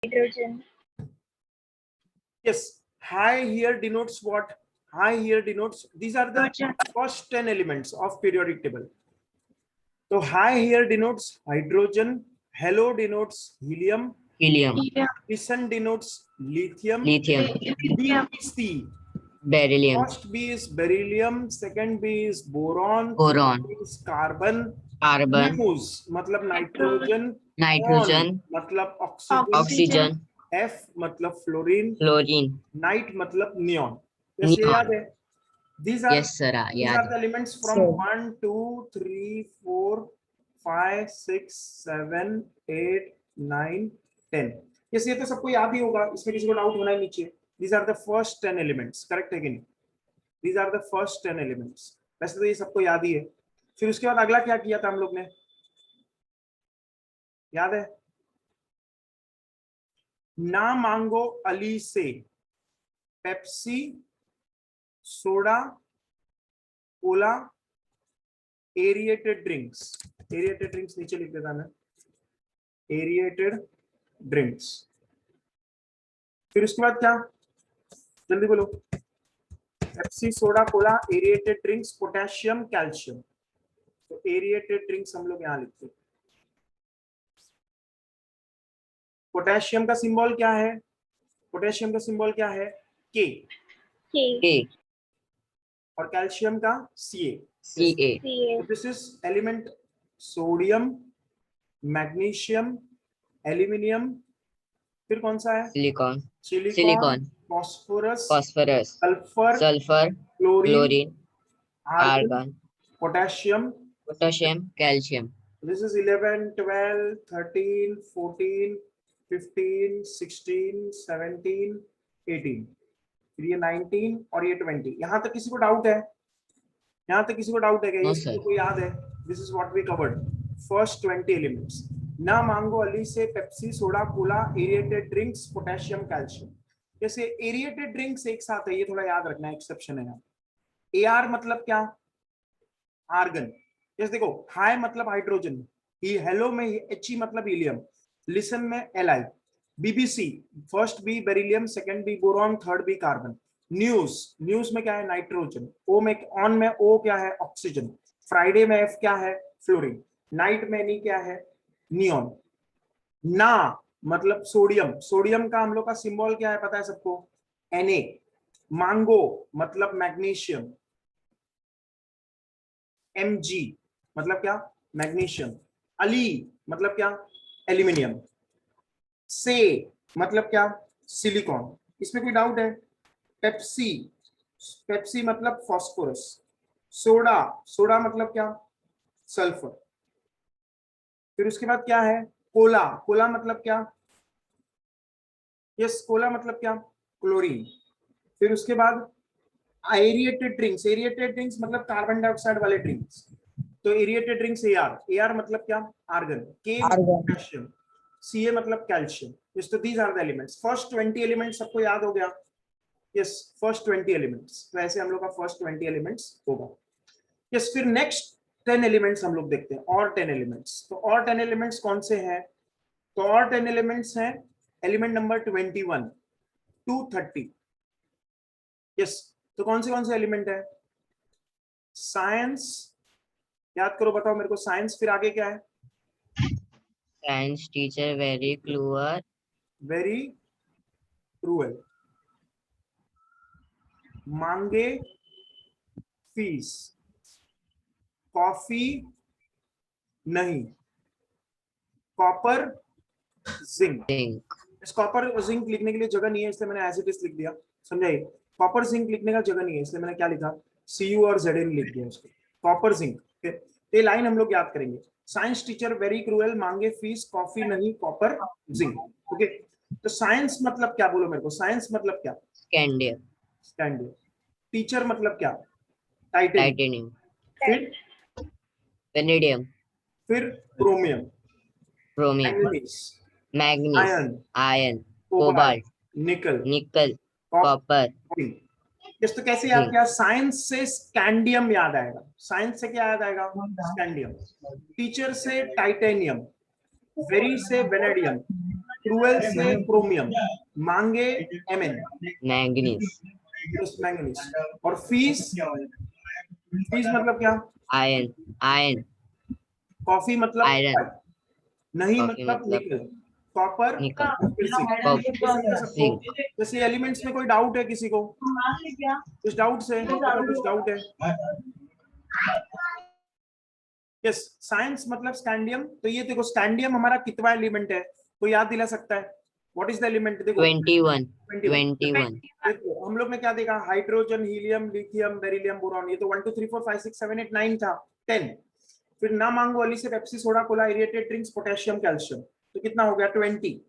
hydrogen. Yes, high here denotes what? High here denotes, these are the Hydrogen. first 10 elements of periodic table. So high here denotes hydrogen, hello denotes helium, helium, listen denotes lithium, lithium, B is C. beryllium, First B is beryllium, second B is boron, boron, third is carbon, carbon, fuse मतलब nitrogen, nitrogen, on मतलब oxygen, oxygen, F मतलब fluorine, fluorine, night मतलब neon. Yes, ये neon. याद है. These are Yes, sir. these याद are है. the elements from 1, 2, 3, 4, 5, 6, 7, 8, 9, 10. Yes, ये तो सबको याद ही होगा, इसमें किसी को डाउट होना ही नीचे. These are the first 10 elements. Correct है कि नहीं? These are the first 10 elements. वैसे तो ये सबको याद ही है. फिर उसके बाद अगला क्या किया था हम लोग ने? याद है? ना मांगो अली से Pepsi, soda, cola, aerated drinks. Aerated drinks नीचे लिख देता मैं. Aerated drinks. फिर उसके बाद क्या? जल्दी बोलो. Pepsi, soda, cola, aerated drinks, potassium, calcium. तो एरिएटेड ड्रिंक्स हम लोग यहां लिखते हैं. पोटेशियम का सिंबल क्या है? पोटेशियम का सिंबल क्या है? के. K, और कैल्शियम का Ca. Ca, this is element. Sodium, magnesium, aluminium, फिर कौन सा है? silicon, silicon, silicon, phosphorus, phosphorus, sulphur, sulfur, chlorine, chlorine, argon, argon, potassium. potassium, calcium. This is 11, 12, 13, 14, 15, 16, 17, 18. फिर ये 19 और ये 20. यहाँ तक किसी को डाउट है? यहाँ तक किसी को डाउट है क्या? No, ये sir. किसी को याद है? This is what we covered. First 20 elements. ना मांगो अली से Pepsi, soda, cola, aerated drinks, potassium, calcium. जैसे एरिएटेड ड्रिंक्स एक साथ है, ये थोड़ा याद रखना, एक्सेप्शन है यहाँ. AR मतलब क्या? आर्गन. जैसे देखो, हाई मतलब हाइड्रोजन, हेलो में He मतलब हीलियम, लिसन में Li, BBC first B beryllium, second B boron, third B carbon. News, news में क्या है? नाइट्रोजन. ओ में, ऑन में O क्या है? ऑक्सीजन. फ्राइडे में F क्या है? फ्लोरीन. नाइट में Ni क्या है? नियॉन. ना मतलब सोडियम. सोडियम का हम लोग का सिंबल क्या है? पता है सबको? Na. मांगो मतलब मैग्नीशियम. Mg मतलब क्या? मैग्नीशियम. अली मतलब क्या? एल्यूमिनियम. से मतलब क्या? सिलिकॉन. इसमें कोई डाउट है? पेप्सी, पेप्सी मतलब फॉस्फोरस. सोडा, सोडा मतलब क्या? सल्फर. फिर उसके बाद क्या है? कोला, कोला मतलब क्या? यस, कोला मतलब क्या? क्लोरीन. फिर उसके बाद एरिएटेड ड्रिंक्स. एरिएटेड ड्रिंक्स मतलब कार्बन डाइऑक्साइड वाले ड्रिंक्स. तो एरिएटेड ड्रिंक्स AR. AR मतलब क्या? आर्गन. के मतलब पोटेशियम. Ca मतलब कैल्शियम. यस, तो these are the elements. First 20 elements सबको याद हो गया? Yes, first 20 elements. तो ऐसे हम लोग का फर्स्ट 20 एलिमेंट्स होगा. यस, फिर नेक्स्ट 10 एलिमेंट्स हम लोग देखते हैं. और 10 एलिमेंट्स. तो और 10 एलिमेंट्स कौन से हैं? तो और 10 एलिमेंट्स हैं एलिमेंट नंबर 21 टू 30. यस, तो कौन से एलिमेंट है? साइंस. याद करो, बताओ मेरे को. साइंस, फिर आगे क्या है? Science teacher very clever, very cruel. मांगे फीस. कॉफी नहीं. Copper zinc. zinc, इस कॉपर जिंक लिखने के लिए जगह नहीं है, इसलिए मैंने एज इट इज लिख दिया. समझाइए. कॉपर जिंक लिखने का जगह नहीं है, इसलिए मैंने क्या लिखा? Cu और Zn लिख दिया उसको. Copper zinc. ये लाइन हम लोग याद करेंगे. साइंस टीचर वेरी क्रूएल, मांगे फीस, कॉफी नहीं, कॉपर जिंक. ओके. तो साइंस मतलब क्या? बोलो मेरे को. साइंस मतलब क्या? scandium, standard. टीचर मतलब क्या? टाइटेनियम. titanium, फिर vanadium, chromium, chromium, manganese, manganese, iron, iron, cobalt, cobalt, निकल, nickel, copper, कॉपर. इस तो कैसे याद zinc, किया? साइंस से स्कैंडियम याद आएगा. साइंस से क्या याद आएगा? स्कैंडियम. टीचर से टाइटेनियम. वेरी से वेनेडियम. क्रूएल से क्रोमियम, मांगे Mn, मैंगनीज, मैंगनीज। और फीस, फीस मतलब क्या? आयरन, आयरन, कॉफी मतलब आयरन, नहीं कॉफी मतलब मतलब निकल, कॉपर, निकल, फिर जिंक। कॉपर, ये समझे सबको? जिंक, जैसे एलिमेंट्स में कोई डाउट है किसी को? कुछ डाउट है? बताओ कुछ डाउट है? यस, साइंस मतलब स्कैंडियम। तो ये देखो स्कैंडियम हमारा कितवा एलिमेंट है, कोई याद दिला सकता है? What is the element? देखो 21, 21। 21, देखो हम लोग ने क्या देखा, hydrogen, helium, lithium, beryllium, boron. ये तो 1 2 3 4 5 6 7 8 9 था, 10। फिर ना मांगो अली से Pepsi, soda, cola, aerated drinks, potassium, calcium. तो कितना हो गया? 20।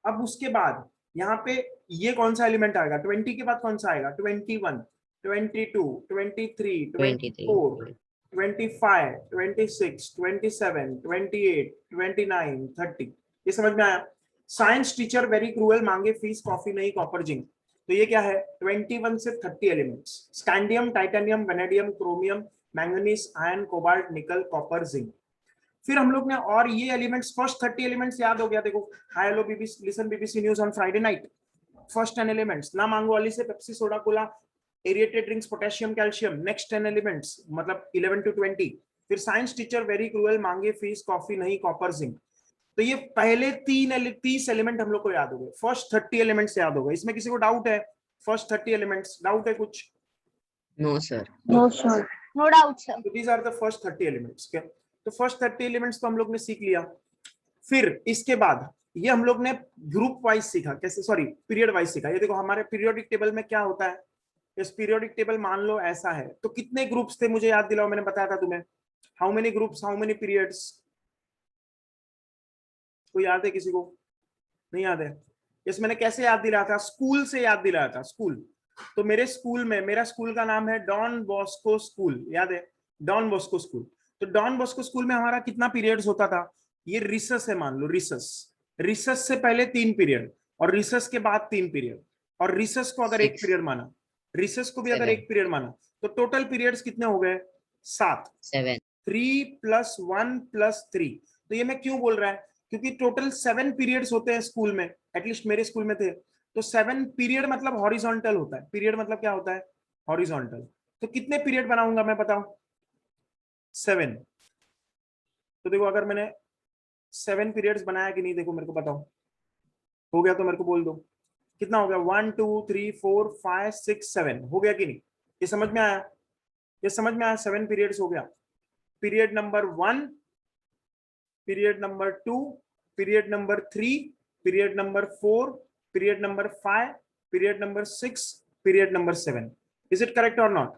अब उसके बाद यहाँ पे ये कौन सा एलिमेंट आएगा? 20 के बाद कौन सा आएगा? 21, 22, 23, 24, 23, 25, 26, 27, 28, 29, 30। ये समझ में आया? साइंस टीचर वेरी क्रूअल, मांगे फीस, कॉफी नहीं, कॉपर, जिंक। तो ये क्या है? 21 से 30 elements. Scandium, titanium, vanadium, chromium, manganese, iron, cobalt, निकल, कॉपर, जिंक। फिर हम लोग ने और ये एलिमेंट्स, फर्स्ट 30 एलिमेंट्स याद हो गया। देखो, hi hello BBC, listen BBC news on Friday night. First 10 elements, ना मांगो वाली से Pepsi, soda, cola, aerated drinks, potassium, calcium. Next 10 elements मतलब 11 to 20। फिर साइंस टीचर वेरी क्रूअल, मांगे फीस, कॉफी नहीं, कॉपर, जिंक। तो ये पहले 30 एलिमेंट हम लोग को याद हो गए, फर्स्ट 30 एलिमेंट्स याद हो गए। इसमें किसी को डाउट है? फर्स्ट 30 एलिमेंट्स डाउट है कुछ? No sir, No, sir. No doubt, sir. तो these are the first 30 elements. तो फर्स्ट 30 एलिमेंट्स तो हम लोग ने सीख लिया। फिर इसके बाद ये हम लोग ने ग्रुप वाइज सीखा, कैसे, सॉरी पीरियड वाइज सीखा। ये देखो हमारे पीरियोडिक टेबल में क्या होता है। इस पीरियोडिक टेबल मान लो ऐसा है, तो कितने ग्रुप्स थे मुझे याद दिलाओ, मैंने बताया था तुम्हें। How many groups, how many periods? कोई याद है किसी को? नहीं याद है? इस मैंने कैसे याद दिलाया था? स्कूल से याद दिलाया था, स्कूल। तो मेरे स्कूल में, मेरा स्कूल का नाम है डॉन बॉस्को स्कूल, याद है? Don Bosco school. तो डॉन बॉस्को स्कूल में हमारा कितना पीरियड्स होता था? ये रिसस है, मान लो रिसस। रिसस से पहले 3 पीरियड, और रिसस के बाद 3 पीरियड, और रिसस को अगर 1 6, पीरियड माना, रिसस को भी अगर 7, 1 पीरियड माना, तो टोटल पीरियड्स कितने हो गए? 7। 7, 3 + 1 + 3। तो ये मैं क्यों बोल रहा है? क्योंकि टोटल 7 पीरियड्स होते हैं स्कूल में, एटलीस्ट मेरे स्कूल में थे। तो 7 पीरियड मतलब हॉरिजॉन्टल होता है। पीरियड मतलब क्या होता है? हॉरिजॉन्टल। तो कितने पीरियड बनाऊंगा मैं, बताओ? 7। तो देखो अगर मैंने 7 पीरियड्स बनाया कि नहीं, देखो मेरे को बताओ। हो गया तो मेरे को बोल दो कितना हो गया। 1 2 3 4 5 6 7 हो गया कि नहीं? ये समझ में आया? ये समझ में आया? 7 पीरियड्स हो गया। Period number 1, period number 2, period number 3, period number 4, period number 5, period number 6, period number 7। Is it correct और नॉट?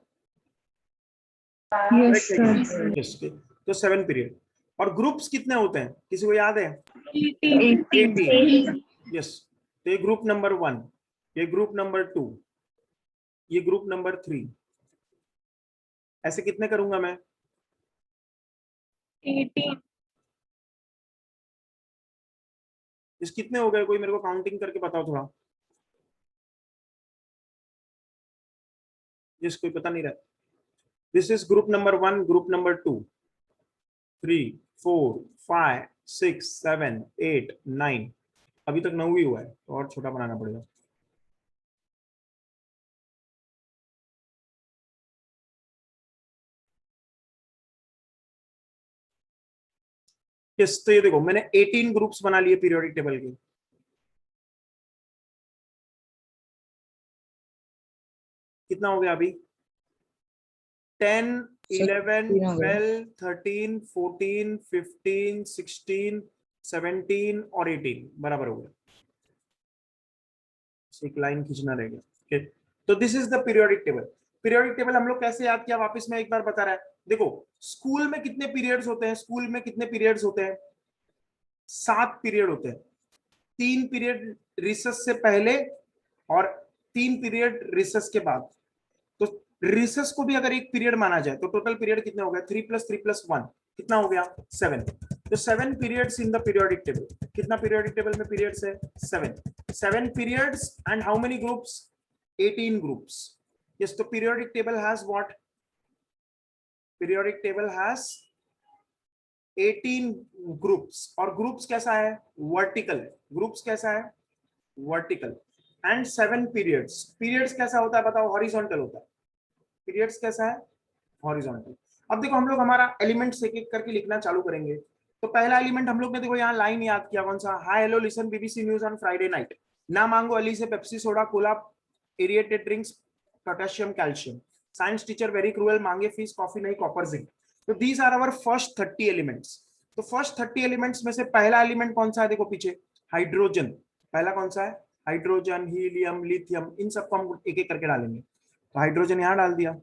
Yes, sir. यस। तो 7 पीरियड। और ग्रुप्स कितने होते हैं, किसी को याद है? 18. 18। यस। तो ये ग्रुप नंबर 1, ये ग्रुप नंबर 2, ये ग्रुप नंबर 3। ऐसे कितने करूंगा मैं? 18. इस कितने हो गए? कोई मेरे को काउंटिंग करके बताओ थोड़ा। जिस कोई पता नहीं रहा। This is group number 1, group number 2, 3 4 5 6 7 8 9। अभी तक 9 ही हुआ है, तो और छोटा बनाना पड़ेगा। यस। तो ये देखो मैंने 18 ग्रुप्स बना लिए पीरियोडिक टेबल के। कितना हो गया अभी? 10 11 12 13 14 15 16 17 और 18 बराबर हो गया। एक लाइन खींचना रहेगा। ओके। तो this is the periodic table. Periodic table हम लोग कैसे याद किया, वापस में एक बार बता रहा है। देखो स्कूल में कितने पीरियड्स होते हैं? स्कूल में कितने पीरियड्स होते हैं? 7 पीरियड होते हैं। 3 पीरियड रिसेस से पहले और 3 पीरियड रिसेस के बाद। तो रिसेस को भी अगर 1 पीरियड माना जाए तो टोटल पीरियड कितने हो गए? 3 + 3 + 1 कितना हो गया? 7। तो 7 periods in the periodic table. कितना पीरियोडिक टेबल में पीरियड्स है? 7 periods and how many groups? 18 groups. Yes. तो periodic table has what? Periodic table has 18 groups, और ग्रुप्स कैसा है, वर्टिकल, ग्रुप्स कैसा है, वर्टिकल, एंड 7 पीरियड्स। पीरियड्स कैसा होता है बताओ, हॉरिजॉन्टल होता है। पीरियड्स कैसा है, हॉरिजॉन्टल। अब देखो हम लोग हमारा एलिमेंट्स एक एक करके लिखना चालू करेंगे। तो पहला एलिमेंट हम लोग ने देखो यहाँ लाइन याद किया, कौन सा, hi hello listen BBC news on Friday night, ना मांगो अली से Pepsi soda cola aerated drinks potassium calcium, science teacher very cruel मांगे फीस कॉफी नहीं कॉपर जिंक। तो these are our first 30 elements. तो फर्स्ट 30 एलिमेंट्स में से पहला element कौन सा है, देखो पीछे, हाइड्रोजन। पहला कौन सा है, हाइड्रोजन, हीलियम, लिथियम, इन सबको हम एक एक करके डालेंगे। तो हाइड्रोजन यहाँ डाल दिया,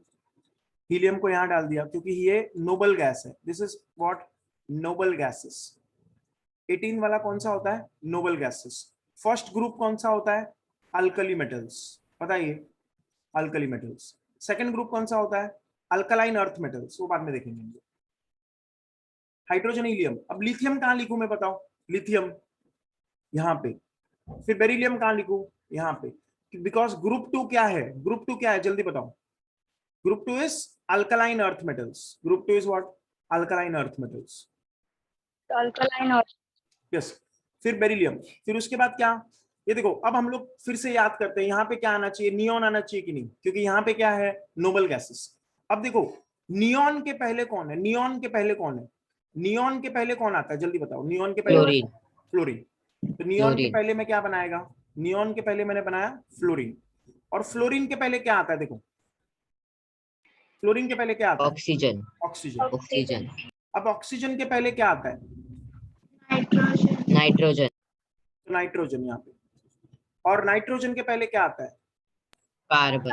हीलियम को यहाँ डाल दिया क्योंकि ये नोबल गैस है, this is what, noble gases. 18 वाला कौन सा होता है, नोबल गैसेस। फर्स्ट ग्रुप कौन सा होता है, अल्कली मेटल्स, बताइए, अल्कली मेटल्स। सेकंड ग्रुप कौन सा होता है, अल्कलाइन अर्थ मेटल्स, वो बाद में देखेंगे। Hydrogen, helium. अब लिथियम कहाँ लिखूं मैं, बताओ, लिथियम यहाँ पे, फिर बेरिलियम कहाँ लिखूं, यहाँ पे, बिकॉज ग्रुप 2 क्या है, ग्रुप 2 क्या है, जल्दी बताओ। Group 2 is alkaline earth metals. Group 2 is what? Alkaline earth metals. Alkaline और Yes. फिर बेरिलियम, फिर उसके बाद क्या, ये देखो अब हम लोग फिर से याद करते हैं, यहाँ पे क्या आना चाहिए, नियॉन आना चाहिए कि नहीं, क्योंकि यहाँ पे क्या है, नोबल गैसेस। अब देखो नियॉन के पहले कौन है, नियॉन के पहले कौन है, नियॉन के पहले कौन आता है, जल्दी बताओ, नियॉन के पहले, फ्लोरीन। फ्लोरीन। तो नियॉन के फ्लोरीन। पहले में क्या बनाएगा, नियॉन के पहले मैंने बनाया फ्लोरीन, और फ्लोरीन के पहले क्या आता है, देखो फ्लोरीन के पहले क्या आता है, ऑक्सीजन। ऑक्सीजन। ऑक्सीजन। अब ऑक्सीजन के पहले क्या आता है, नाइट्रोजन। नाइट्रोजन। तो नाइट्रोजन यहाँ पे, और नाइट्रोजन के पहले क्या आता है, कार्बन।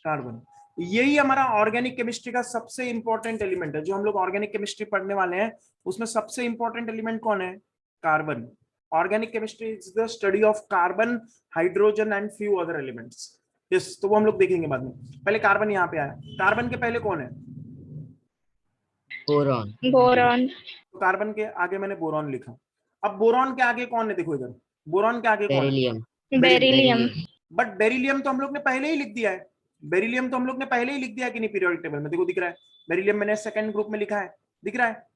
कार्बन। यही हमारा ऑर्गेनिक केमिस्ट्री का सबसे इंपॉर्टेंट एलिमेंट है, जो हम लोग ऑर्गेनिक केमिस्ट्री पढ़ने वाले हैं उसमें सबसे इंपॉर्टेंट एलिमेंट कौन है, carbon. Organic chemistry is the study of carbon, hydrogen and few other elements. Yes, तो वो हम लोग देखेंगे बाद में। पहले कार्बन यहाँ पे आया, कार्बन के पहले कौन है, बोरॉन। बोरॉन। तो कार्बन के आगे मैंने बोरॉन लिखा। अब बोरॉन के आगे कौन है, देखो इधर, बोरॉन के आगे कौन है, बेरिलियम। बेरिलियम। बट बेरिलियम तो हम लोग ने पहले ही लिख दिया है, बेरिलियम तो हम लोग ने पहले ही लिख दिया है कि नहीं, पीरियोडिक टेबल में देखो दिख रहा है, बेरिलियम मैंने सेकंड ग्रुप में लिखा है, दिख रहा है।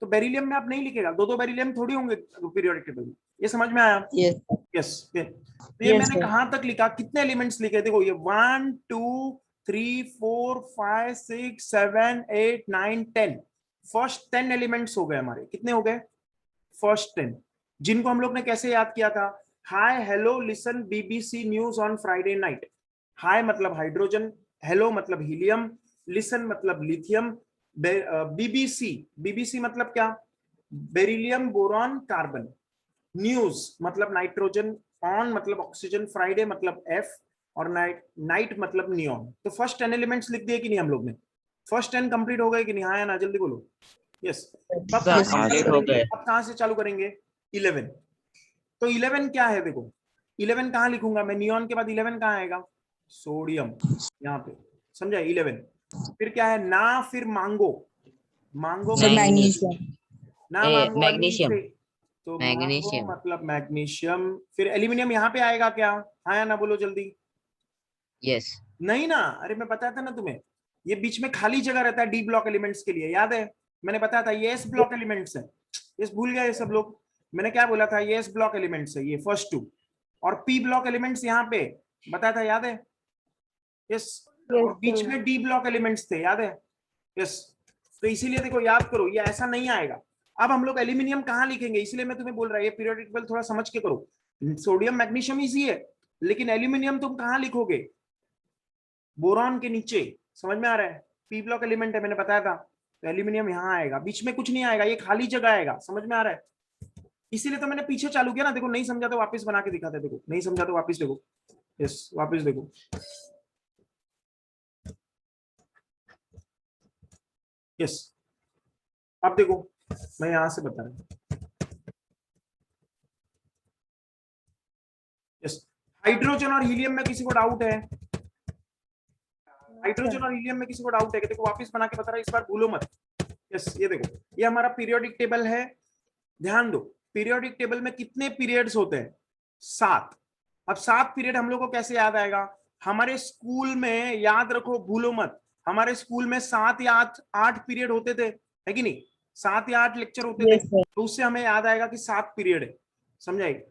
तो बेरिलियम में आप नहीं लिखेगा, दो दो बेरिलियम थोड़ी होंगे पीरियोडिक टेबल में, ये समझ में आया, यस। तो ये मैंने कहां तक लिखा, कितने एलिमेंट्स लिखे, देखो ये 1 2 3 4 5 6 7 8 9 10, फर्स्ट 10 एलिमेंट्स हो गए हमारे, कितने हो गए, फर्स्ट 10, जिनको हम लोग ने कैसे याद किया था, hi hello listen BBC news on Friday night. Hi मतलब हाइड्रोजन, हेलो मतलब हीलियम, लिसन मतलब लिथियम, बीबीसी, बीबीसी मतलब क्या, बेरिलियम बोरॉन कार्बन, न्यूज मतलब नाइट्रोजन, ऑन मतलब ऑक्सीजन, फ्राइडे मतलब एफ, और नाइट मतलब नियॉन। तो फर्स्ट 10 एलिमेंट्स लिख दिए कि नहीं हम लोग ने, फर्स्ट 10 कंप्लीट हो गए कि नहीं, हाँ या ना, जल्दी बोलो, यस। अब कहां से चालू करेंगे, 11। तो 11 क्या है, देखो 11 कहां लिखूंगा मैं, नियॉन के बाद 11 कहां आएगा, सोडियम, यहाँ पे, समझा 11। फिर क्या है, ना फिर मांगो, मांगो ना मांगो मैग्नीशियम। से, तो मांगो मैग्नीशियम। मतलब मैग्नीशियम। फिर एल्यूमिनियम यहाँ पे आएगा क्या, हाँ या ना बोलो जल्दी, यस। नहीं ना, अरे मैं बताया था ना तुम्हें, ये बीच में खाली जगह रहता है डी ब्लॉक एलिमेंट्स के लिए, याद है, मैंने बताया था ये एस ब्लॉक एलिमेंट्स है, ये भूल गया ये सब लोग, मैंने क्या बोला था, ये एस ब्लॉक एलिमेंट्स है, ये फर्स्ट 2, और पी ब्लॉक एलिमेंट्स यहाँ पे बताया था, याद है, यस, और बीच में डी ब्लॉक एलिमेंट्स थे, याद है, यस। तो इसीलिए देखो याद करो, ये ऐसा नहीं आएगा। अब हम लोग एल्यूमिनियम कहाँ लिखेंगे, इसलिए मैं तुम्हें बोल रहा हूँ ये पीरियोडिक टेबल थोड़ा समझ के करो, सोडियम मैग्नीशियम इजी है, लेकिन एल्यूमिनियम तुम कहाँ लिखोगे, बोरॉन के नीचे, समझ में आ रहा है, पी ब्लॉक एलिमेंट है, मैंने बताया था, तो एल्यूमिनियम यहाँ आएगा, बीच में कुछ नहीं आएगा, ये खाली जगह आएगा, समझ में आ रहा है, इसीलिए तो मैंने पीछे चालू किया ना, देखो नहीं समझा तो वापस बना के दिखाते, देखो नहीं समझा तो वापस देखो, यस वापस देखो, यस। अब देखो मैं यहां से बता रहा हूं, यस। हाइड्रोजन और हीलियम में किसी को डाउट है, हाइड्रोजन और हीलियम में किसी को डाउट है कि, देखो वापस बना के बता रहा है, इस बार भूलो मत, यस। ये देखो ये हमारा पीरियोडिक टेबल है, ध्यान दो, पीरियोडिक टेबल में कितने पीरियड्स होते हैं, 7। अब 7 पीरियड हम लोग को कैसे याद आएगा, हमारे स्कूल में, याद रखो भूलो मत, हमारे स्कूल में 7 या 8 पीरियड होते थे, है कि नहीं, 7 या 8 लेक्चर होते थे, तो उससे हमें याद आएगा कि 7 पीरियड है, समझाइए।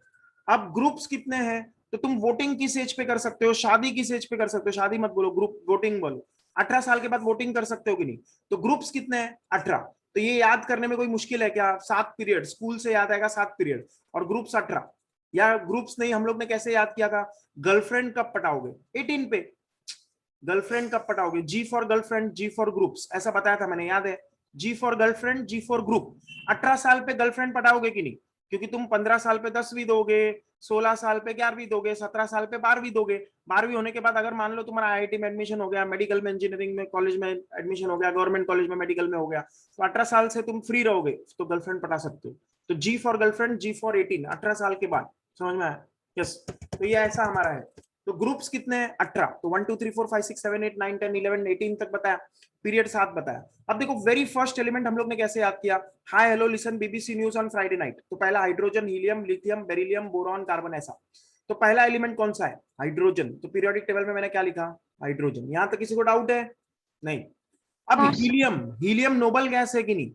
अब ग्रुप्स कितने हैं, तो तुम वोटिंग किस एज पे कर सकते हो, शादी किस एज पे कर सकते हो, शादी मत बोलो, ग्रुप वोटिंग बोलो, 18 साल के बाद वोटिंग कर सकते हो कि नहीं। तो ग्रुप्स कितने हैं, 18। तो ये याद करने में कोई मुश्किल है क्या, 7 पीरियड, स्कूल से याद आएगा 7 पीरियड, और ग्रुप्स 18। या ग्रुप्स नहीं, हम लोग ने कैसे याद किया था, गर्लफ्रेंड कब पटाओगे, 18 पे। गर्लफ्रेंड कब पटाओगे, G for girlfriend, G for groups, ऐसा बताया था मैंने, याद है, G for girlfriend, G for group. 18 साल पे गर्लफ्रेंड पटाओगे कि नहीं, क्योंकि तुम 15 साल पे 10वीं दोगे, 16 साल पे 11वीं दोगे, 17 साल पे 12वीं दोगे। 12वीं होने के बाद अगर मान लो तुम्हारा आईआईटी में एडमिशन हो गया, मेडिकल में, इंजीनियरिंग में, कॉलेज में एडमिशन हो गया, गवर्नमेंट कॉलेज में मेडिकल में हो गया, तो 18 साल से तुम फ्री रहोगे, तो गर्लफ्रेंड पटा सकते हो। तो जी फॉर गर्लफ्रेंड, जी फॉर 18, 18 साल के बाद, समझ में आया, यस। तो ये ऐसा हमारा है। तो ग्रुप्स कितने हैं, 18। तो 1 2 3 4 5 6 7 8 9 10 11 18 तक बताया, पीरियड 7 बताया। अब देखो वेरी फर्स्ट एलिमेंट हम लोग ने कैसे याद किया, हाय hello listen BBC news on Friday night. तो पहला hydrogen, helium, lithium, beryllium, boron, carbon, ऐसा। तो पहला एलिमेंट कौन सा है, हाइड्रोजन। तो पीरियोडिक टेबल में मैंने क्या लिखा, हाइड्रोजन। यहां तक किसी को डाउट है, नहीं। अब हीलियम, हीलियम नोबल गैस है कि नहीं,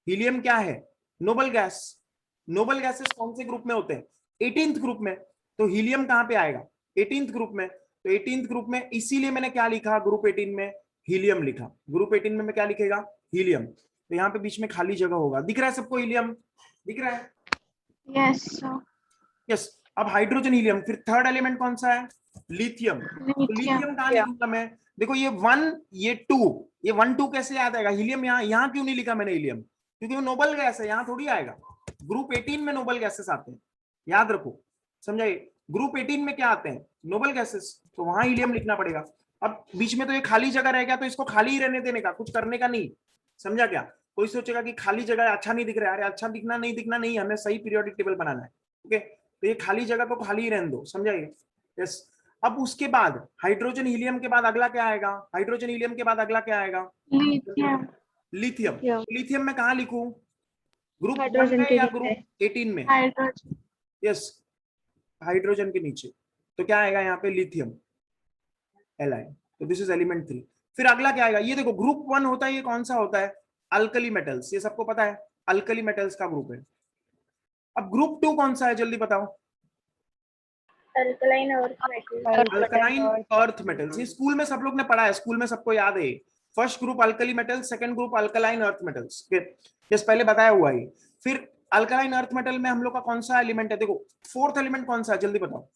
हीलियम क्या है, नोबल गैस। नोबल गैसेस कौन से ग्रुप में होते हैं, 18th ग्रुप में। तो हीलियम कहां पे आएगा, 18th ग्रुप में। तो 18th ग्रुप में, इसीलिए मैंने क्या लिखा, ग्रुप 18 में हीलियम लिखा। ग्रुप 18 में मैं क्या लिखेगा, हीलियम। तो यहाँ पे बीच में खाली जगह होगा, दिख रहा है सबको, हीलियम दिख रहा है, Yes, sir. यस। अब हाइड्रोजन, हीलियम, फिर थर्ड एलिमेंट कौन सा है, लिथियम। तो Lithium. लिथियम कहां लिखूंगा मैं, देखो ये 1 ये 2, ये 1 2 कैसे याद आएगा, हीलियम यहाँ क्यों नहीं लिखा मैंने हीलियम, क्योंकि वो नोबल गैस है, यहाँ थोड़ी आएगा। ग्रुप 18 में नोबल गैसेस आते हैं, याद रखो, समझाइए। ग्रुप 18 में क्या आते हैं, नोबल गैसेस, तो वहां हीलियम लिखना पड़ेगा। अब बीच में तो ये खाली जगह रह गया, तो इसको खाली ही रहने देने का, कुछ करने का नहीं, समझा क्या। कोई सोचेगा कि खाली जगह अच्छा नहीं दिख रहा है, अरे अच्छा दिखना नहीं, हमें सही पीरियोडिक टेबल बनाना है, ओके। तो ये खाली जगह को खाली ही रहने दो, समझाइए, यस। अब उसके बाद हाइड्रोजन हीलियम के बाद अगला क्या आएगा, हाइड्रोजन हीलियम के बाद अगला क्या आएगा, Lithium. लिथियम। Yeah. लिथियम में कहा लिखूं, ग्रुप 1 Hydrogen में के या नीचे. ग्रुप 18 में, Hydrogen. यस, हाइड्रोजन के नीचे। तो क्या आएगा यहाँ पे, लिथियम, Li। तो दिस इज एलिमेंट 3। फिर अगला क्या आएगा, ये देखो ग्रुप 1 होता है, ये कौन सा होता है, अल्कली मेटल्स, ये सबको पता है, अल्कली मेटल्स का ग्रुप है। अब ग्रुप 2 कौन सा है, जल्दी बताओ, Alkaline earth metals. Alkaline earth metals. ये स्कूल में सब लोग ने पढ़ा है, स्कूल में सबको याद है। First group alkali metals, second group alkaline earth metals, yes, पहले बताया हुआ है। फिर अल्कलाइन अर्थ मेटल में हम लोग का कौन सा एलिमेंट है, देखो फोर्थ एलिमेंट कौन सा है, जल्दी बताओ।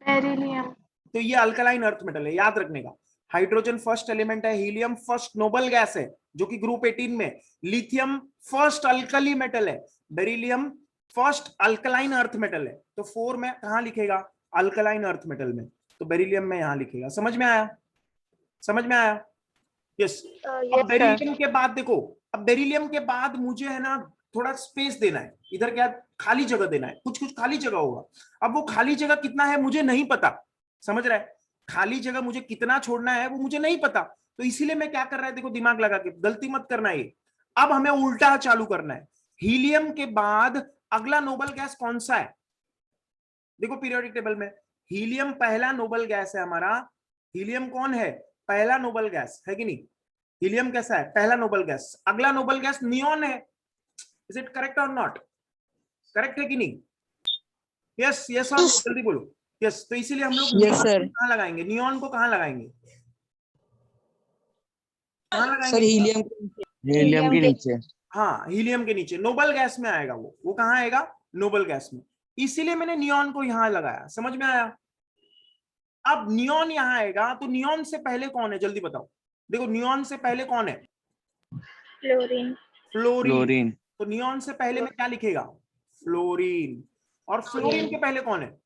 Beryllium. तो ये अल्कलाइन अर्थ मेटल है, याद रखने का। हाइड्रोजन फर्स्ट एलिमेंट है, हीलियम फर्स्ट नोबल गैस है जो कि ग्रुप 18 में, लिथियम फर्स्ट अल्कली मेटल है, beryllium first alkaline earth metal है। तो 4 में कहां लिखेगा, अल्कलाइन अर्थ मेटल में, तो बेरिलियम में यहां लिखेगा। समझ में आया, समझ में आया, यस। अब Yes, sir. बेरिलियम के बाद देखो, अब बेरिलियम के बाद मुझे है ना थोड़ा स्पेस देना है, इधर क्या खाली जगह देना है, कुछ कुछ खाली जगह होगा। अब वो खाली जगह कितना है मुझे नहीं पता, समझ रहा है, खाली जगह मुझे कितना छोड़ना है वो मुझे नहीं पता। तो इसीलिए मैं क्या कर रहा है, देखो दिमाग लगा के, गलती मत करना ये। अब हमें उल्टा चालू करना है, हीलियम के बाद अगला नोबल गैस कौन सा है, देखो पीरियोडिक टेबल में हीलियम पहला नोबल गैस है हमारा। हीलियम कौन है, पहला नोबल गैस है कि नहीं, हीलियम कैसा है, पहला नोबल गैस। अगला नोबल गैस नियॉन है, इज इट करेक्ट और नॉट, करेक्ट है कि नहीं, यस यस और जल्दी बोलो, यस। तो इसीलिए हम लोग Yes, sir. कहां लगाएंगे, नियॉन को कहां लगाएंगे, कहां सर लगाएंगे, हीलियम हीलियम के नीचे। हाँ हीलियम के नीचे, नोबल गैस में आएगा वो कहां आएगा, नोबल गैस में। इसीलिए मैंने नियॉन को यहां लगाया, समझ में आया। अब नियॉन यहां आएगा, तो नियॉन से पहले कौन है, जल्दी बताओ। देखो नियॉन से पहले कौन है, Fluorine. फ्लोरीन। क्लोरीन। तो नियॉन से पहले में क्या लिखेगा, फ्लोरीन। और फ्लोरीन के पहले कौन है,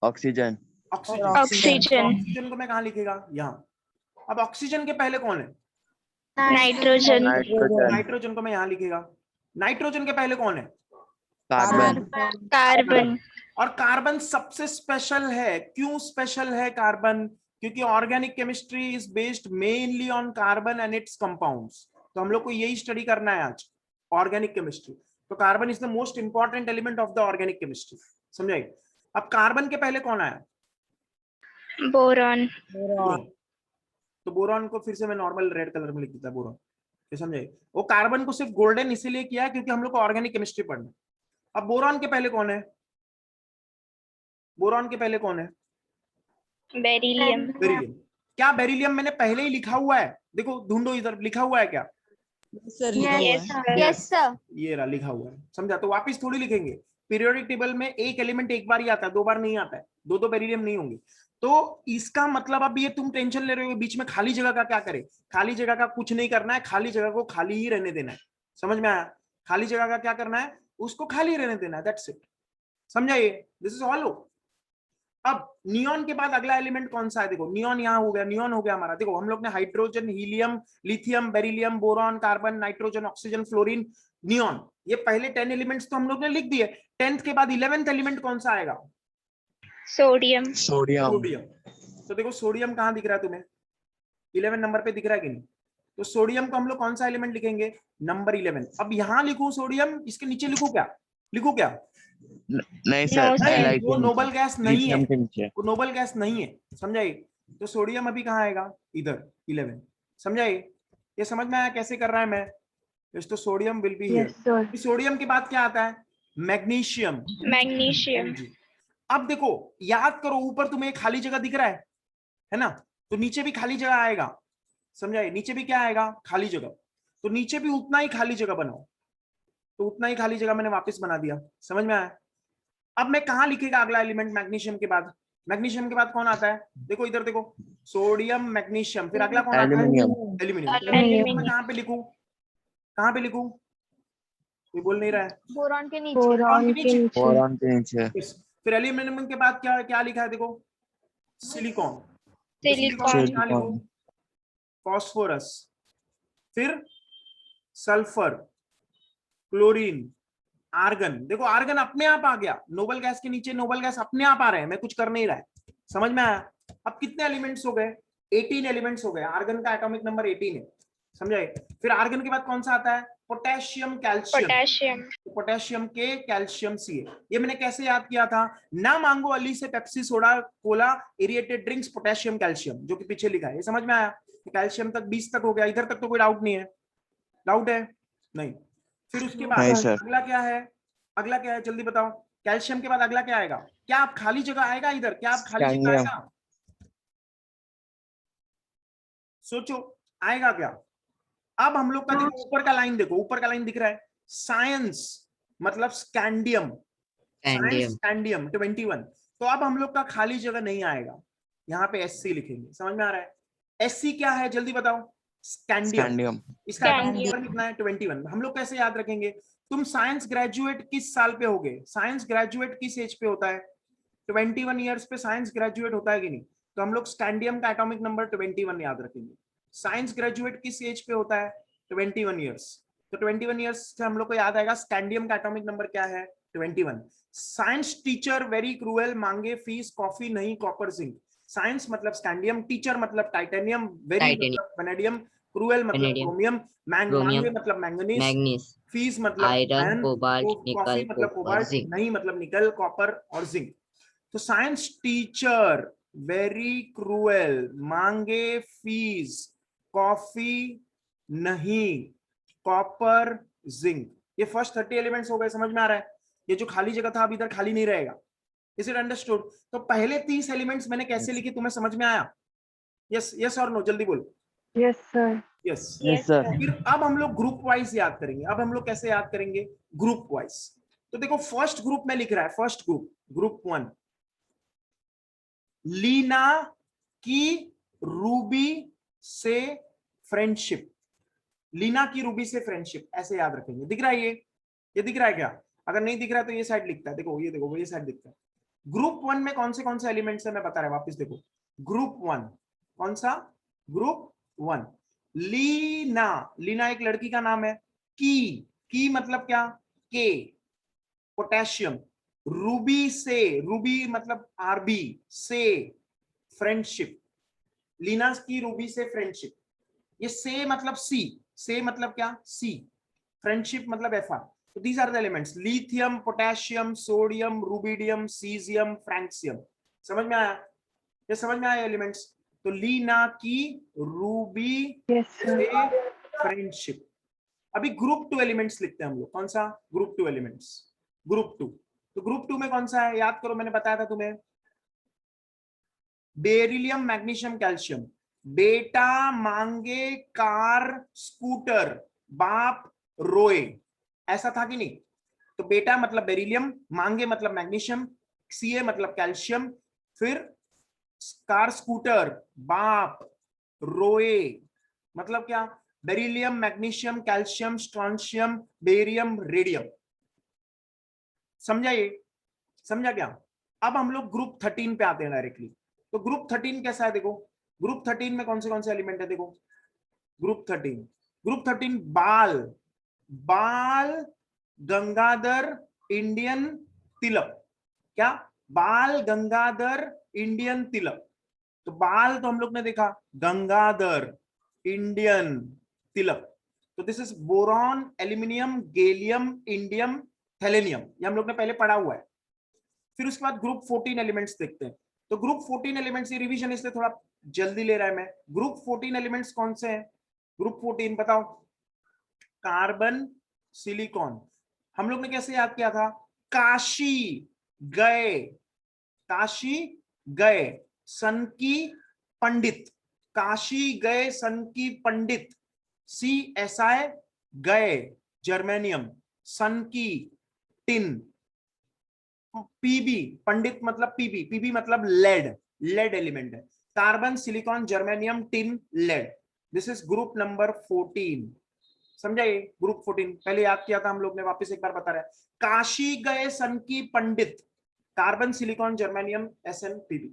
ऑक्सीजन। ऑक्सीजन। Oxygen. ऑक्सीजन को मैं कहां लिखेगा, यहाँ। अब ऑक्सीजन के पहले कौन है, Nitrogen. नाइट्रोजन। नाइट्रोजन को मैं यहाँ लिखेगा। नाइट्रोजन के पहले कौन है, कार्बन। Carbon. और कार्बन सबसे स्पेशल है, क्यों स्पेशल है कार्बन, क्योंकि organic chemistry is based mainly on carbon and it's compounds. तो हम लोग को यही स्टडी करना है आज, ऑर्गेनिक केमिस्ट्री। तो carbon is the most important element of the organic chemistry, समझाइए। अब कार्बन के पहले कौन आया, Boron. बोरॉन। तो बोरॉन को फिर से मैं नॉर्मल रेड कलर में लिख देता, बोरॉन, ये समझे, वो कार्बन को सिर्फ गोल्डन इसीलिए किया है क्योंकि हम लोग को ऑर्गेनिक केमिस्ट्री पढ़ना है। अब बोरॉन के पहले कौन है? बोरॉन के पहले कौन है? बेरिलियम। बेरिलियम। क्या बेरिलियम मैंने पहले ही लिखा हुआ है? देखो ढूंढो इधर, लिखा हुआ है क्या? सर लिखा हुआ यस है। Yes sir. ये रहा लिखा हुआ है, समझा? तो वापस थोड़ी लिखेंगे। पीरियोडिक टेबल में एक एलिमेंट एक बार ही आता है, दो बार नहीं आता है, दो दो बेरिलियम नहीं होंगे। तो इसका मतलब अब ये तुम टेंशन ले रहे हो बीच में खाली जगह का क्या करे? खाली जगह का कुछ नहीं करना है, खाली जगह को खाली ही रहने देना है। समझ में आया? खाली जगह का क्या करना है? उसको खाली रहने देना है, दैट्स इट। समझा? ये दिस इज ऑल। अब नियॉन के बाद अगला एलिमेंट कौन सा है? देखो नियॉन यहाँ हो गया, नियॉन हो गया हमारा। देखो हम लोग ने hydrogen, helium, lithium, beryllium, boron, carbon, nitrogen, oxygen, fluorine, neon, ये पहले 10 एलिमेंट्स तो हम लोग ने लिख दिए। 10th के बाद 11th एलिमेंट कौन सा आएगा? सोडियम। सोडियम। सोडियम। तो देखो सोडियम कहाँ दिख रहा है तुम्हें? 11 नंबर पे दिख रहा है कि नहीं? तो सोडियम को हम लोग कौन सा एलिमेंट लिखेंगे? नंबर 11। अब यहाँ लिखूं सोडियम, इसके नीचे लिखूं क्या? लिखूं क्या? नहीं सर, No, sir. एलाइट वो नोबल गैस नहीं है, लिथियम के नीचे। वो नोबल गैस नहीं है, समझाइए? तो सोडियम अभी कहाँ आएगा? इधर 11। समझाइए? ये समझ में आया कैसे कर रहा है मैं? तो sodium will be here. Sodium के बाद क्या आता है? मैग्नीशियम। मैग्नीशियम। अब देखो याद करो, ऊपर तुम्हें एक खाली जगह दिख रहा है ना? तो नीचे भी खाली जगह आएगा। समझाइए? नीचे भी क्या आएगा? खाली जगह। तो नीचे भी उतना ही खाली जगह बनाओ। तो उतना ही खाली जगह मैंने वापस बना दिया। समझ में आया? अब मैं कहाँ लिखेगा अगला एलिमेंट मैग्नीशियम के बाद? मैग्नीशियम के बाद कौन आता है? देखो इधर देखो, सोडियम, मैग्नीशियम, फिर अगला कौन आता है? एल्यूमिनियम। एल्यूमिनियम। एल्यूमिनियम। मैं कहाँ पे लिखूं? कहाँ पे लिखूं? कोई बोल नहीं रहा है। बोरॉन के नीचे। बोरॉन के नीचे। बोरॉन के नीचे। Yes. फिर एल्यूमिनियम के बाद क्या क्या लिखा है? देखो सिलिकॉन। सिलिकॉन। कहाँ लिखूं? फॉस्फोरस, फिर सल्फर, क्लोरीन, आर्गन। देखो आर्गन अपने आप आ गया, नोबल गैस के नीचे नोबल गैस अपने आप आ रहे हैं, मैं कुछ कर नहीं रहा है। समझ में आया? अब कितने एलिमेंट्स हो गए? 18 एलिमेंट्स हो गए। आर्गन का एटॉमिक नंबर 18 है। समझाए? फिर आर्गन के बाद कौन सा आता है? Potassium, calcium. पोटेशियम। पोटेशियम के कैल्शियम सी है। ये मैंने कैसे याद किया था? ना मांगो अली से Pepsi, soda, cola, aerated drinks, potassium, calcium, जो कि पीछे लिखा है। ये समझ में आया? कैल्शियम तक 20 तक हो गया। इधर तक तो कोई डाउट नहीं है? डाउट है? नहीं। फिर उसके बाद नहीं सर। अगला क्या है? अगला क्या है जल्दी बताओ? कैल्शियम के बाद अगला क्या आएगा? क्या आप खाली जगह आएगा इधर? क्या आप खाली जगह स्कैंडियम। आएगा? सोचो आएगा क्या? अब हम लोग का देखो ऊपर का लाइन, देखो ऊपर का लाइन दिख रहा है, साइंस मतलब स्कैंडियम। Science scandium 21। तो अब हम लोग का खाली जगह नहीं आएगा, यहाँ पे SC लिखेंगे। समझ में आ रहा है? SC क्या है जल्दी बताओ? स्कैंडियम। स्कैंडियम। इसका स्कैंडियम। नंबर कितना है? 21। हम लोग कैसे याद रखेंगे? तुम साइंस ग्रेजुएट किस साल पे होगे? साइंस ग्रेजुएट किस एज पे होता है? 21 ईयर्स पे साइंस ग्रेजुएट होता है कि नहीं? तो हम लोग स्कैंडियम का एटॉमिक नंबर 21 याद रखेंगे। साइंस ग्रेजुएट किस एज पे होता है? 21 ईयर्स। तो 21 ईयर्स से हम लोग को याद आएगा स्कैंडियम का एटॉमिक नंबर क्या है? 21। साइंस टीचर वेरी क्रूएल, मांगे फीस कॉफी नहीं कॉपर जिंक। साइंस मतलब स्कैंडियम, टीचर मतलब टाइटेनियम, वेरी मतलब वेनेडियम, क्रूएल मतलब क्रोमियम, मांगे मतलब मैंगनीज, फीस मतलब आयरन, आयरन, कोबाल्ट, कॉफी निकल, मतलब कॉपर, कोबाल्ट, जिंक। नहीं मतलब निकल, कॉपर और जिंक। तो साइंस टीचर वेरी क्रूएल, मांगे फीस कॉफी नहीं, कॉपर जिंक। ये फर्स्ट 30 एलिमेंट्स हो गए। समझ में आ रहा है? ये जो खाली जगह था अब इधर खाली नहीं रहेगा। Is it understood? तो पहले 30 एलिमेंट्स मैंने कैसे लिखे, तुम्हें समझ में आया? यस यस और नो जल्दी बोलो। Yes sir. Yes. Yes sir. फिर अब हम लोग ग्रुप वाइज याद करेंगे। अब हम लोग कैसे याद करेंगे? Group wise. तो देखो फर्स्ट ग्रुप में लिख रहा है, फर्स्ट ग्रुप, ग्रुप 1, लीना की रूबी से फ्रेंडशिप। लीना की रूबी से फ्रेंडशिप, ऐसे याद रखेंगे। दिख रहा है ये दिख रहा है क्या? अगर नहीं दिख रहा है तो ये साइड लिखता है। देखो ये देखो, ये साइड दिखता है। ग्रुप 1 में कौन से एलिमेंट्स है मैं बता रहा हूं, वापस देखो। ग्रुप 1 कौन सा? ग्रुप 1 लीना। लीना एक लड़की का नाम है। की मतलब क्या? के, पोटेशियम। रूबी से, रूबी मतलब आरबी से, फ्रेंडशिप। लीना की रूबी से फ्रेंडशिप। ये से मतलब सी, से मतलब क्या? सी। फ्रेंडशिप मतलब Fr। तो these are the elements, lithium, potassium, sodium, rubidium, caesium, francium. समझ में आया? ये समझ में आया एलिमेंट्स? तो लीना की रूबी यस से सर। फ्रेंडशिप। अभी ग्रुप 2 एलिमेंट्स लिखते हैं हम लोग। कौन सा? Group 2 elements, group 2। तो ग्रुप 2 में कौन सा है? याद करो, मैंने बताया था तुम्हें, बेरिलियम, मैग्नीशियम, कैल्शियम। बेटा मांगे कार स्कूटर, बाप रोए, ऐसा था कि नहीं? तो बेटा मतलब बेरिलियम, मांगे मतलब मैग्नीशियम, सीए मतलब कैल्शियम, फिर कार स्कूटर, बाप रोए, मतलब क्या? Beryllium, magnesium, calcium, strontium, barium, radium. समझा ये? समझा क्या? अब हम लोग ग्रुप 13 पे आते हैं डायरेक्टली। तो ग्रुप 13 कैसा है? देखो, ग्रुप 13 में कौन से एलिमेंट है? देखो, ग्रुप 13, ग्रुप 13 बाल, बाल गंगाधर इंडियन तिलक। क्या? बाल गंगाधर इंडियन तिलक। तो बाल तो हम लोग ने देखा, गंगाधर इंडियन तिलक। तो this is boron, aluminium, gallium, indium, thallium, ये हम लोग ने पहले पढ़ा हुआ है। फिर उसके बाद ग्रुप 14 एलिमेंट्स देखते हैं। तो ग्रुप 14 एलिमेंट्स, ये रिवीजन इसलिए थोड़ा जल्दी ले रहा है मैं। ग्रुप 14 एलिमेंट्स कौन से हैं? ग्रुप 14 बताओ। Carbon, silicon. हम लोग ने कैसे याद किया था? काशी गए, काशी गए सन की पंडित, काशी गए सन की पंडित। CSI गए, जर्मेनियम, सन की टिन। PB, पंडित मतलब PB, PB मतलब लेड, लेड एलिमेंट है। Carbon, silicon, germanium, tin, lead. This is group number 14। समझा ये? ग्रुप 14 पहले याद किया था हम लोग ने, वापस एक बार बता रहे हैं। काशी गए सन की पंडित, carbon, silicon, germanium, SN, PB।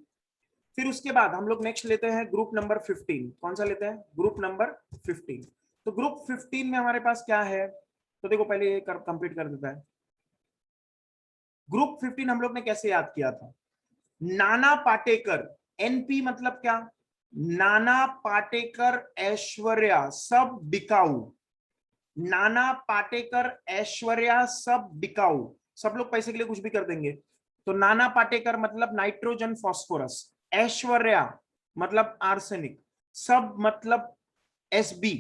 फिर उसके बाद हम लोग नेक्स्ट लेते हैं ग्रुप नंबर 15। कौन सा लेते हैं? Group number 15। तो ग्रुप 15 में हमारे पास क्या है? तो देखो, पहले ये कंप्लीट कर देता है। ग्रुप 15 हम लोग ने कैसे याद किया था? नाना पाटेकर, NP मतलब क्या? नाना पाटेकर, ऐश्वर्या, सब बिकाऊ। नाना पाटेकर, ऐश्वर्या, सब बिकाऊ। सब लोग पैसे के लिए कुछ भी कर देंगे। तो नाना पाटेकर मतलब नाइट्रोजन फॉस्फोरस, ऐश्वर्या मतलब आर्सेनिक, सब मतलब SB,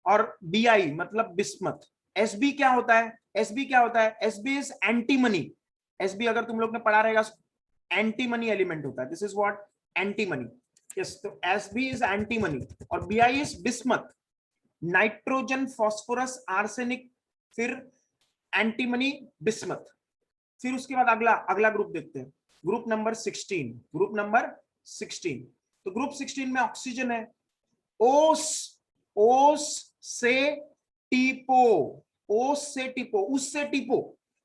और BI मतलब बिस्मथ। SB क्या होता है? SB क्या होता है? SB is antimony. SB अगर तुम लोग ने पढ़ा रहेगा, एंटीमनी एलिमेंट होता है। This is what? Antimony. Yes, तो SB इज एंटीमनी और BI is bismuth, nitrogen phosphorus arsenic, फिर एंटीमनी बिस्मथ। फिर उसके बाद अगला अगला ग्रुप देखते हैं, ग्रुप नंबर 16। Group number 16। तो ग्रुप 16 में ऑक्सीजन है। ओस, ओस से टीपो, ओस से टीपो, उससे टीपो,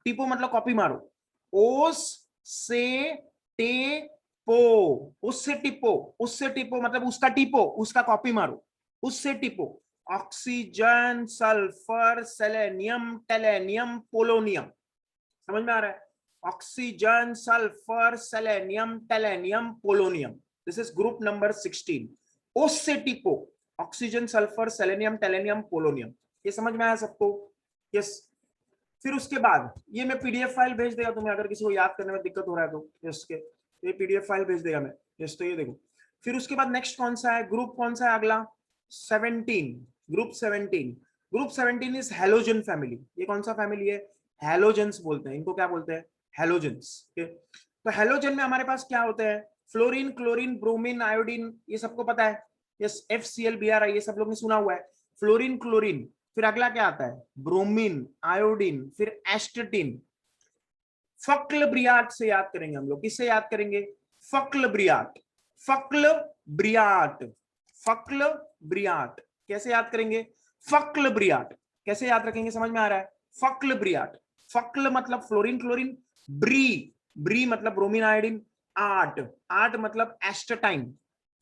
टीपो मतलब कॉपी मारो। ओस से टेपो, उससे टिपो, उससे टिपो मतलब उसका टिपो, उसका कॉपी मारो, उससे टिपो। Oxygen, sulphur, selenium, tellurium, polonium. समझ में आ रहा है? Oxygen, sulphur, selenium, tellurium, polonium. This is group number 16। उससे टिपो, oxygen, sulphur, selenium, tellurium, polonium. ये समझ में आया सबको? यस। फिर उसके बाद ये मैं PDF फाइल भेज देगा तुम्हें, अगर किसी को याद करने में दिक्कत हो रहा है तो इसके ये PDF फाइल भेज देगा मैं। यस, तो ये देखो। फिर उसके बाद नेक्स्ट कौन सा है? ग्रुप कौन सा है अगला? 17। Group 17। Group 17 is halogen family. ये कौन सा फैमिली है? हैलोजेंस बोलते हैं इनको। क्या बोलते हैं? हैलोजेंस। तो हैलोजन में हमारे पास क्या होते हैं? फ्लोरीन, क्लोरीन, ब्रोमीन, आयोडीन, ये सबको पता है। यस, FCl, Bri, ये सब लोग ने सुना हुआ है। फ्लोरीन, क्लोरीन, फिर अगला क्या आता है? ब्रोमीन, आयोडीन, फिर एस्टेटिन। फक्ल ब्रियाट से याद करेंगे हम लोग। किससे याद करेंगे? फक्ल ब्रियाट, फक्ल ब्रियाट, फक्ल ब्रियाट। कैसे याद करेंगे? फक्ल ब्रियाट। कैसे याद रखेंगे? समझ में आ रहा है? फक्ल ब्रियाट। फक्ल मतलब फ्लोरीन, क्लोरीन, ब्री, ब्री मतलब ब्रोमीन, आयोडीन, आर्ट, आर्ट मतलब astatine.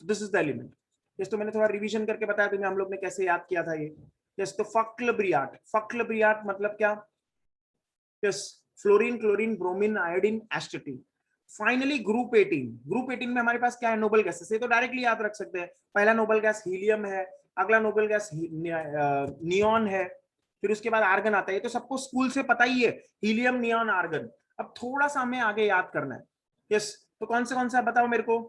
This is the element. Yes, तो मैंने थोड़ा रिवीजन करके बताया तुम्हें हम लोग ने कैसे याद किया था ये। यस, तो फक्ल ब्रियाट, फक्ल ब्रियाट मतलब क्या? Yes, fluorine, chlorine, bromine, iodine, एस्टेटिन। Finally group 18। Group 18 में हमारे पास क्या है? Noble gases. ये तो डायरेक्टली याद रख सकते हैं। पहला नोबल गैस हीलियम है, अगला नोबल गैस नियॉन है, फिर उसके बाद आर्गन आता है। ये तो सबको स्कूल से पता ही है, हीलियम, नियॉन, आर्गन। अब थोड़ा सा हमें आगे याद करना है। यस, तो कौन सा बताओ मेरे को?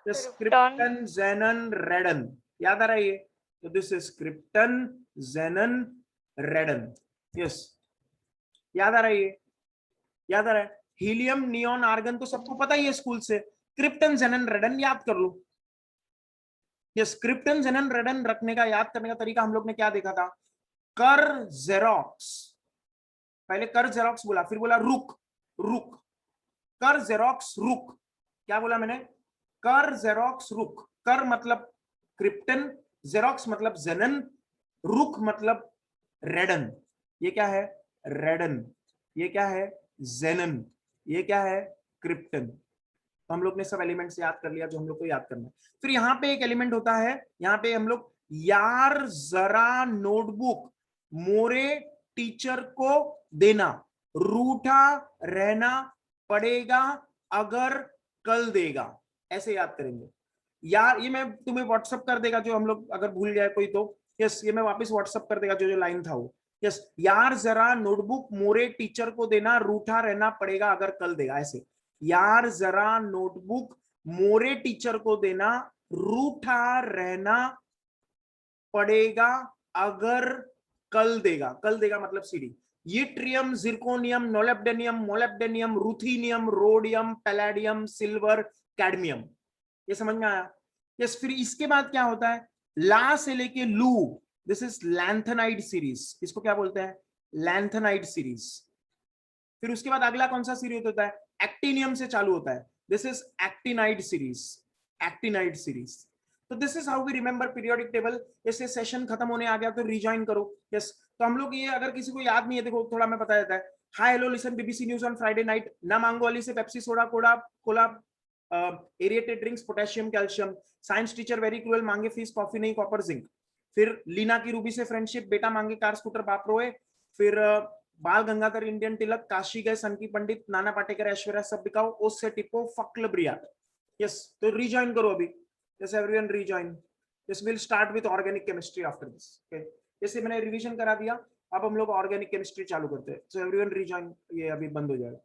Krypton, xenon, radon. याद आ रहा है ये? तो this is krypton, xenon, radon. Yes, याद आ रहा है ये? याद आ रहा है? हीलियम, नियॉन, आर्गन तो सबको पता ही है स्कूल से। क्रिप्टन, जेनन, रेडन याद कर लो। यस, क्रिप्टन, जेनन, रेडन रखने का, याद करने का तरीका हम लोग ने क्या देखा था? कर जेरोक्स, पहले कर जेरोक्स बोला, फिर बोला रुक, रुक, कर जेरोक्स रुक। क्या बोला मैंने? कर जेरोक्स रुक। कर मतलब क्रिप्टन, जेरोक्स मतलब जेनन, रुक मतलब रेडन। ये क्या है? रेडन। ये क्या है? जेनन। ये क्या है? क्रिप्टन। तो हम लोग ने सब एलिमेंट्स याद कर लिया जो हम लोग को याद करना है। फिर यहाँ पे एक एलिमेंट होता है, यहाँ पे हम लोग यार जरा नोटबुक मोरे टीचर को देना, रूठा रहना पड़ेगा अगर कल देगा, ऐसे याद करेंगे। यार ये मैं तुम्हें व्हाट्सअप कर देगा, जो हम लोग अगर भूल जाए कोई तो। यस, ये मैं वापस व्हाट्सअप कर देगा जो जो लाइन था वो। यस, यार जरा नोटबुक मोरे टीचर को देना, रूठा रहना पड़ेगा अगर कल देगा, ऐसे। यार जरा नोटबुक मोरे टीचर को देना, रूठा रहना पड़ेगा अगर कल देगा। कल देगा मतलब सीडी। यट्रियम, जिरकोनियम, नोलेब्डेनियम, molybdenum, ruthenium, rhodium, palladium, silver, cadmium. ये समझ में आया? यस, फिर इसके बाद क्या होता है? ला से लेके लू, दिस इज लैंथेनाइड सीरीज। इसको क्या बोलते हैं? Lanthanide series. फिर उसके बाद अगला कौन सा सीरीज होता है? एक्टिनियम से चालू होता है, this is actinide series. Actinide series. तो this is how we remember periodic table. जैसे सेशन खत्म होने आ गया तो रिजॉइन करो। यस, तो हम लोग ये, अगर किसी को याद नहीं है, देखो थोड़ा मैं बता देता है। हाय hello listen BBC news on Friday night, ना मांगो अली से Pepsi soda Cola Cola aerated drinks potassium calcium, science teacher very cruel मांगे फीस कॉफी नहीं कॉपर जिंक। फिर लीना की रूबी से फ्रेंडशिप, बेटा मांगे कार स्कूटर बाप रोए। फिर बाल गंगाधर इंडियन तिलक, काशी गए सनकी पंडित, नाना पाटेकर ऐश्वर्या सब बिकाओ, ओस से टिपो फक्ल ब्रिया। यस, तो रिजॉइन करो अभी। Yes, everyone rejoin. Yes, we'll start with organic chemistry after this. Okay. जैसे मैंने रिवीजन करा दिया, अब हम लोग ऑर्गेनिक केमिस्ट्री चालू करते हैं। So everyone rejoin. ये अभी बंद हो जाएगा।